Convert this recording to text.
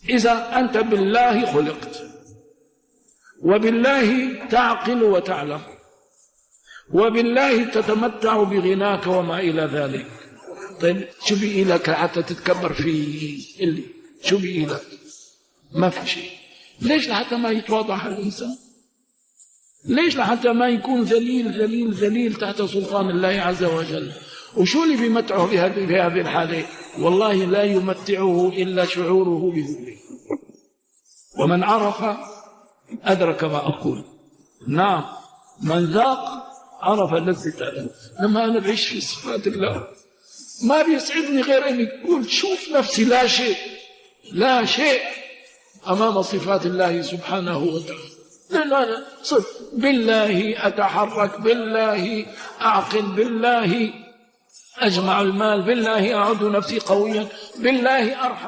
إذا أنت بالله خلقت، وبالله تعقل وتعلم، وبالله تتمتع بغناك وما إلى ذلك. طيب شو بقي لك حتى تتكبر فيه؟ اللي شو بقي لك؟ ما في شيء. ليش لحتى ما يتواضع الإنسان؟ ليش لحتى ما يكون ذليل ذليل ذليل تحت سلطان الله عز وجل؟ وشو اللي بيمتعه بهذه الحالة؟ والله لا يمتعه إلا شعوره بذله. ومن عرف أدرك ما أقول. نعم، من ذاق عرف لذة الله. لما أنا بعيش في صفات الله ما بيسعدني غير أن يقول شوف نفسي لا شيء، لا شيء أمام صفات الله سبحانه وتعالى. لأن أنا صرت بالله أتحرك، بالله أعقل، بالله أجمع المال، بالله أعد نفسي قويا، بالله أرحم.